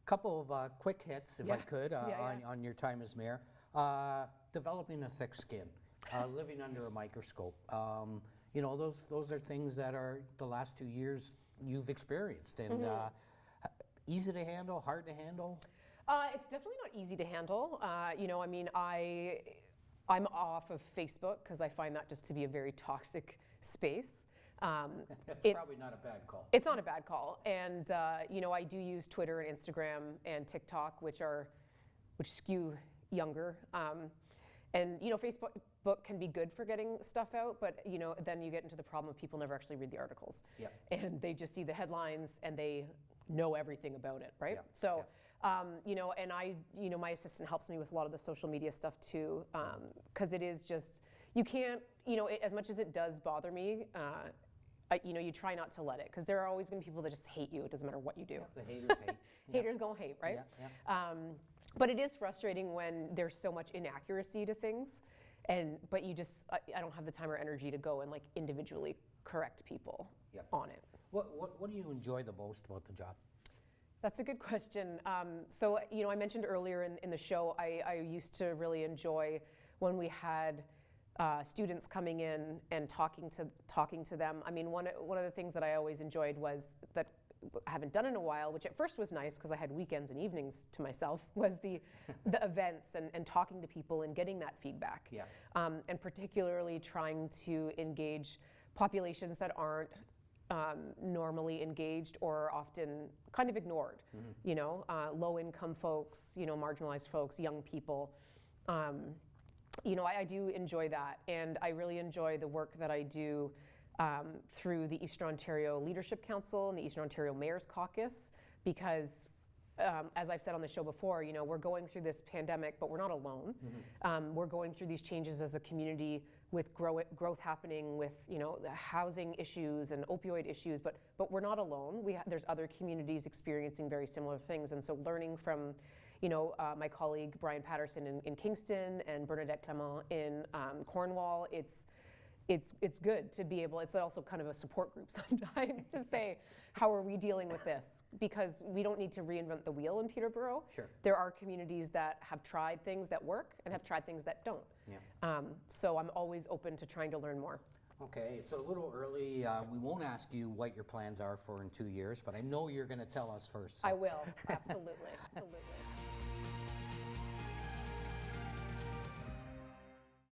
Couple of quick hits, if I could, Yeah. on your time as mayor. Developing a thick skin, living under a microscope. You know, those are things that are the last 2 years you've experienced, and easy to handle, hard to handle. It's definitely not easy to handle. You know, I mean, I'm off of Facebook because I find that just to be a very toxic space. That's probably not a bad call. It's not a bad call, and you know, I do use Twitter and Instagram and TikTok, which skew younger. And you know, Facebook can be good for getting stuff out, but you know, then you get into the problem of people never actually read the articles, and they just see the headlines and they know everything about it, right? So, you know, and my assistant helps me with a lot of the social media stuff too, because it is just, you can't, you know, as much as it does bother me, you know, you try not to let it, because there are always going to be people that just hate you. It doesn't matter what you do. The haters hate. Haters gonna hate, right? But it is frustrating when there's so much inaccuracy to things, but you just, I don't have the time or energy to go and like individually correct people on it. What do you enjoy the most about the job? That's a good question. So, you know, I mentioned earlier in the show, I used to really enjoy when we had students coming in and talking to them. I mean, one of the things that I always enjoyed was that I haven't done in a while, which at first was nice because I had weekends and evenings to myself, was the events and talking to people and getting that feedback. And particularly trying to engage populations that aren't normally engaged or often kind of ignored. You know, low-income folks, you know, marginalized folks, young people. You know, I do enjoy that, and I really enjoy the work that I do through the Eastern Ontario Leadership Council and the Eastern Ontario Mayor's Caucus, because as I've said on the show before, you know, we're going through this pandemic, but we're not alone. We're going through these changes as a community with growth happening with, you know, the housing issues and opioid issues, but we're not alone. There's other communities experiencing very similar things, and so learning from, you know, my colleague Brian Patterson in Kingston and Bernadette Clement in Cornwall, it's good to be able, it's also kind of a support group sometimes to say, how are we dealing with this? Because we don't need to reinvent the wheel in Peterborough. There are communities that have tried things that work and have tried things that don't. So I'm always open to trying to learn more. Okay, it's a little early. We won't ask you what your plans are for in 2 years, but I know you're going to tell us first. So. I will, absolutely, absolutely.